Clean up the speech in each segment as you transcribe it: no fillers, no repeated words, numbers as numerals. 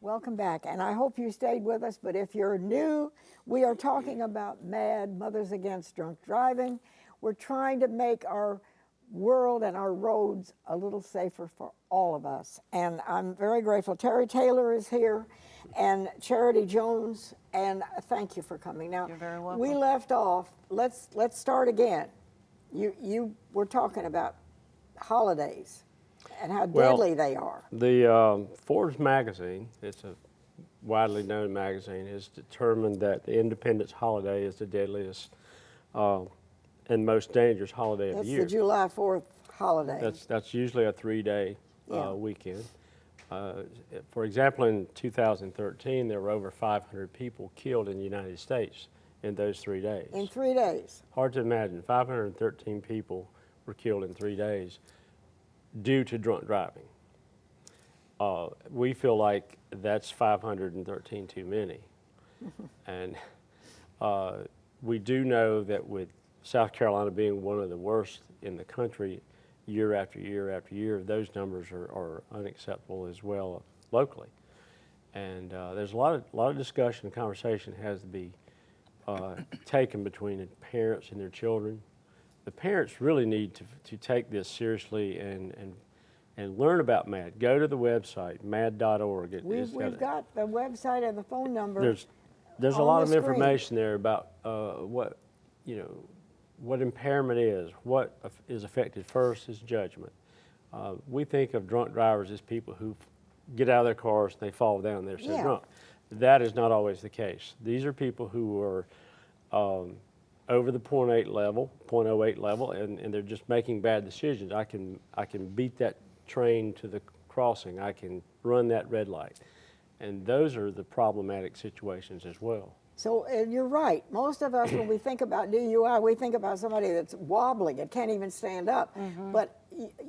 Welcome back, and I hope you stayed with us, but if you're new, we are talking about MADD, Mothers Against Drunk Driving. We're trying to make our world and our roads a little safer for all of us, and I'm very grateful. Terry Taylor is here, and Charity Jones, and thank you for coming. Now, you're very welcome. We left off, let's start again. You were talking about holidays and how deadly they are. The Forbes magazine, it's a widely known magazine, has determined that the Independence holiday is the deadliest and most dangerous holiday of the year. That's the July 4th holiday. That's usually a 3-day weekend. For example, in 2013, there were over 500 people killed in the United States in those 3 days. In 3 days. Hard to imagine. 513 people were killed in 3 days due to drunk driving. We feel like that's 513 too many. And we do know that with South Carolina being one of the worst in the country year after year after year, those numbers are unacceptable as well locally. And there's a lot of discussion and conversation has to be taken between the parents and their children. The parents really need to take this seriously and learn about MADD. Go to the website, madd.org. We've got the website and the phone number. There's a lot of information there about what impairment is, what is affected first is judgment. We think of drunk drivers as people who get out of their cars and they fall down, they're so drunk. That is not always the case. These are people who are over the 0.8 level, 0.08 level, and they're just making bad decisions. I can beat that train to the crossing. I can run that red light. And those are the problematic situations as well. So you're right. Most of us, when we think about DUI, we think about somebody that's wobbling and can't even stand up. But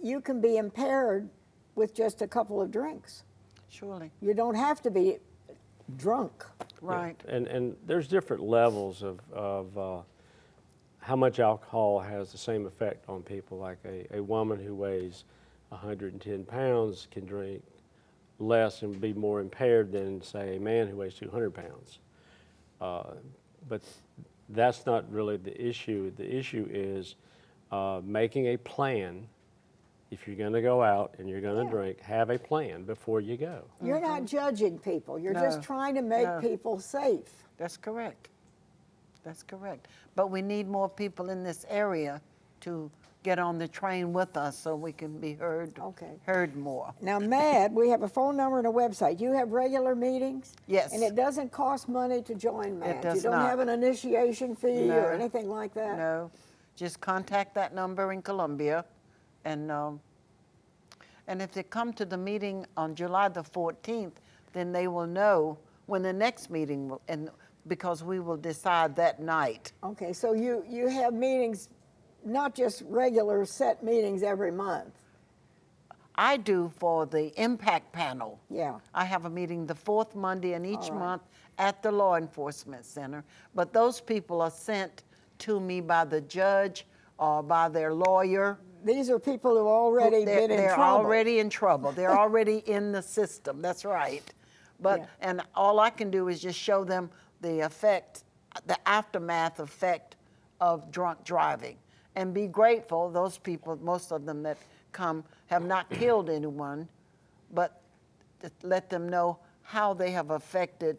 you can be impaired with just a couple of drinks. Surely. You don't have to be drunk. Right. Yeah. And there's different levels of how much alcohol has the same effect on people. Like a woman who weighs 110 pounds can drink less and be more impaired than, say, a man who weighs 200 pounds. But that's not really the issue. The issue is making a plan. If you're going to go out and you're going to drink, have a plan before you go. You're not judging people. You're just trying to make people safe. That's correct. That's correct. But we need more people in this area to get on the train with us so we can be heard more. Now, MADD, we have a phone number and a website. You have regular meetings? Yes. And it doesn't cost money to join MADD? It does You don't have an initiation fee or anything like that? No. Just contact that number in Columbia. And if they come to the meeting on July the 14th, then they will know when the next meeting will, and because we will decide that night. Okay, so you have meetings, not just regular set meetings every month. I do for the impact panel. Yeah. I have a meeting the fourth Monday in each month at the Law Enforcement Center. But those people are sent to me by the judge or by their lawyer. These are people who've already been in trouble. They're already in trouble. They're already in the system. That's right. But and all I can do is just show them the effect, the aftermath effect of drunk driving, and be grateful. Those people, most of them that come, have not killed anyone, but let them know how they have affected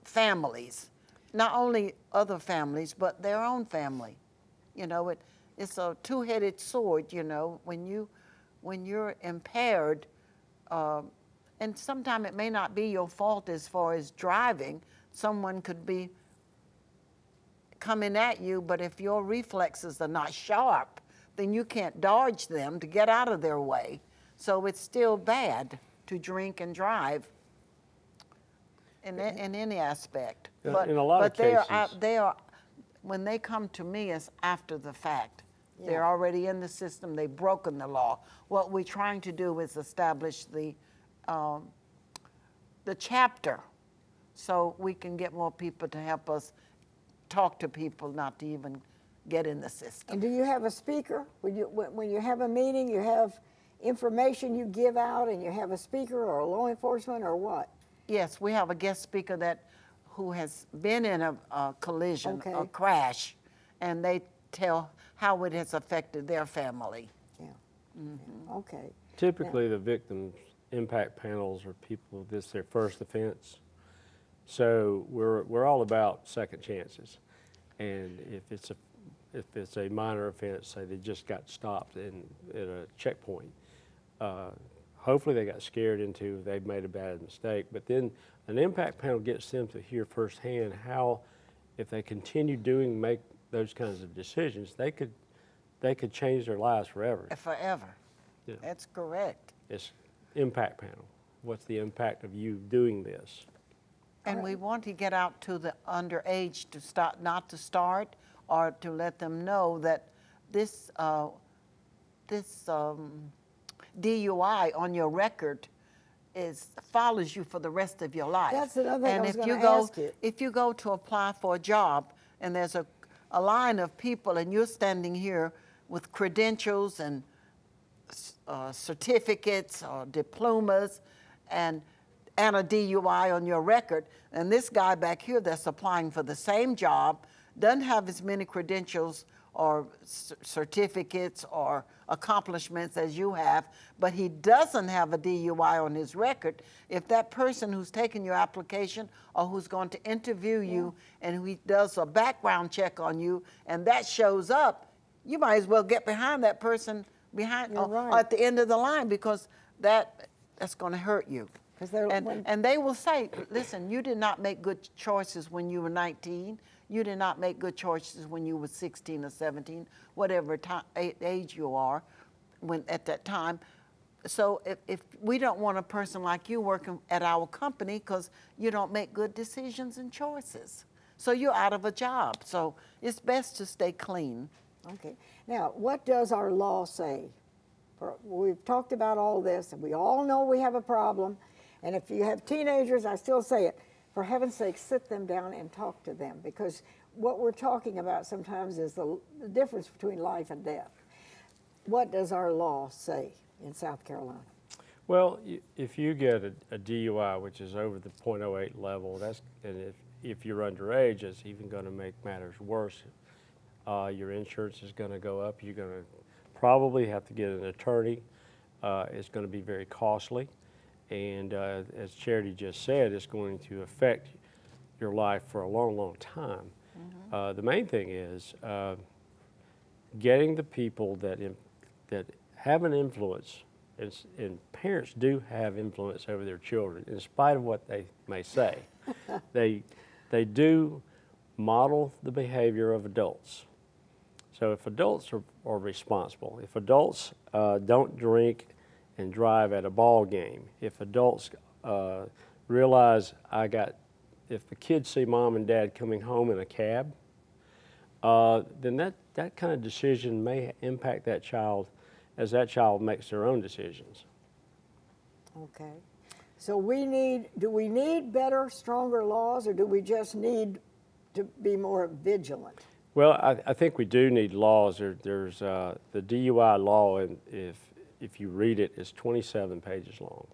families, not only other families, but their own family. You know, it's a two-headed sword, you know, when you're impaired, and sometimes it may not be your fault as far as driving. Someone could be coming at you, but if your reflexes are not sharp, then you can't dodge them to get out of their way. So it's still bad to drink and drive in any aspect. But, in a lot of cases, they are, when they come to me, it's after the fact. They're already in the system. They've broken the law. What we're trying to do is establish the chapter so we can get more people to help us talk to people not to even get in the system. And do you have a speaker? When you have a meeting, you have information you give out and you have a speaker or a law enforcement or what? Yes, we have a guest speaker who has been in a collision, a Okay. crash, and they tell how it has affected their family. Yeah. Yeah. Okay. Typically, the victims' impact panels are people, this is their first offense. So we're all about second chances. And if it's a minor offense, say they just got stopped at a checkpoint, hopefully they got scared into they've made a bad mistake. But then an impact panel gets them to hear firsthand how, if they continue make those kinds of decisions, they could change their lives forever. Forever. Yeah. That's correct. It's impact panel. What's the impact of you doing this? And we want to get out to the underage to start, not to start, or to let them know that this DUI on your record follows you for the rest of your life. That's another thing and I was if gonna you go, ask you. if you go to apply for a job and there's a line of people and you're standing here with credentials and certificates or diplomas and a DUI on your record, and this guy back here that's applying for the same job doesn't have as many credentials or certificates or accomplishments as you have, but he doesn't have a DUI on his record. If that person who's taking your application or who's going to interview you and who does a background check on you and that shows up, you might as well get behind that person or at the end of the line, because that's going to hurt you. And they will say, listen, you did not make good choices when you were 19. You did not make good choices when you were 16 or 17, whatever age you are at that time. So if we don't want a person like you working at our company because you don't make good decisions and choices. So you're out of a job. So it's best to stay clean. Okay. Now, what does our law say? We've talked about all this, and we all know we have a problem. And if you have teenagers, I still say it, for heaven's sake, sit them down and talk to them, because what we're talking about sometimes is the difference between life and death. What does our law say in South Carolina? Well, if you get a DUI, which is over the .08 level, and if you're underage, it's even going to make matters worse. Your insurance is going to go up. You're going to probably have to get an attorney. It's going to be very costly. And as Charity just said, it's going to affect your life for a long, long time. Mm-hmm. The main thing is getting the people that have an influence, and parents do have influence over their children, in spite of what they may say. They do model the behavior of adults. So if adults are responsible, if adults don't drink and drive at a ball game, if adults realize if the kids see mom and dad coming home in a cab, then that kind of decision may impact that child as that child makes their own decisions. Okay. So do we need better, stronger laws, or do we just need to be more vigilant? Well, I think we do need laws. There's the DUI law, and if you read it, it's 27 pages long.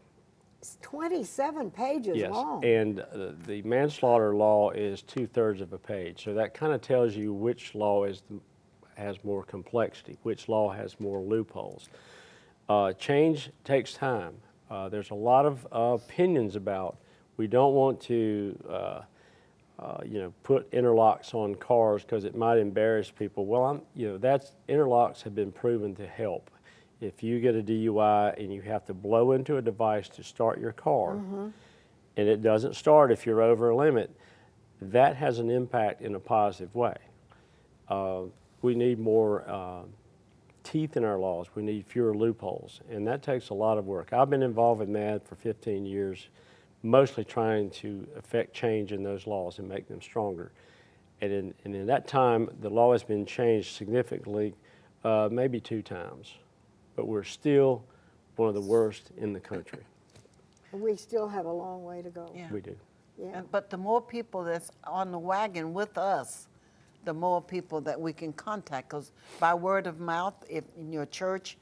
It's 27 pages long. Yes, and the manslaughter law is 2/3 of a page. So that kind of tells you which law has more complexity, which law has more loopholes. Change takes time. There's a lot of opinions about we don't want to put interlocks on cars because it might embarrass people. Well, interlocks have been proven to help. If you get a DUI and you have to blow into a device to start your car, mm-hmm. and it doesn't start if you're over a limit, that has an impact in a positive way. We need more teeth in our laws. We need fewer loopholes, and that takes a lot of work. I've been involved with MADD for 15 years, mostly trying to affect change in those laws and make them stronger. And in that time, the law has been changed significantly, maybe 2 times. But we're still one of the worst in the country. We still have a long way to go. Yeah. We do. Yeah. But the more people that's on the wagon with us, the more people that we can contact. Because by word of mouth, if in your church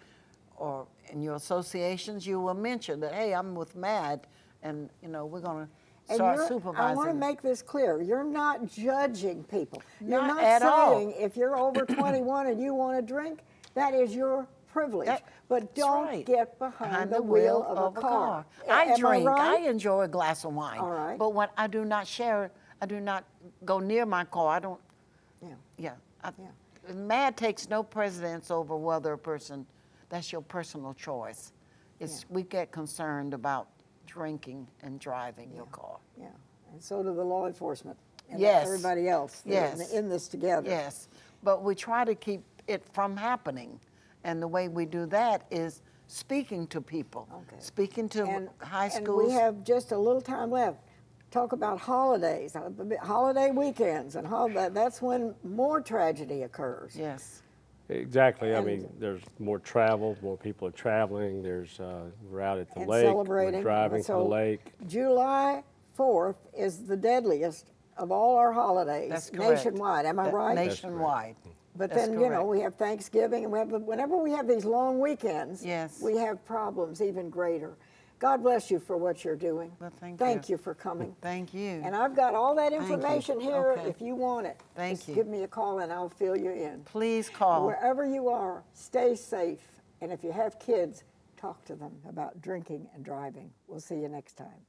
or in your associations, you will mention that, hey, I'm with MADD, and we're going to And start I want to supervising. make this clear. You're not judging people. You're Not not at all. saying if you're over 21 and you want to drink, that is your privilege. But That's don't right. get behind the wheel of a car. I Am drink. right? I enjoy a glass of wine. All right. But when I do not share, I do not go near my car. I don't. Yeah. MADD takes no precedence over whether a person. That's your personal choice. We get concerned about drinking and driving your car. Yeah. And so do the law enforcement. And Yes. everybody else. They're Yes. in this together. Yes, but we try to keep it from happening. And the way we do that is speaking to people, speaking to high schools. And we have just a little time left. Talk about holidays, holiday weekends, and that's when more tragedy occurs. Yes. Exactly. I And- mean, there's more travel, more people are traveling. There's we're out at the And lake, celebrating. we're driving to the So lake. July 4th is the deadliest of all our holidays. That's correct. Nationwide, am I right? Nationwide. But That's then, you know, correct. we have Thanksgiving, and whenever we have these long weekends, Yes. we have problems even greater. God bless you for what you're doing. Well, thank Thank you. you for coming. Thank you. And I've got all that you. information here Okay. if you want it. Thank Just you. give me a call and I'll fill you in. Please call. Wherever you are, stay safe. And if you have kids, talk to them about drinking and driving. We'll see you next time.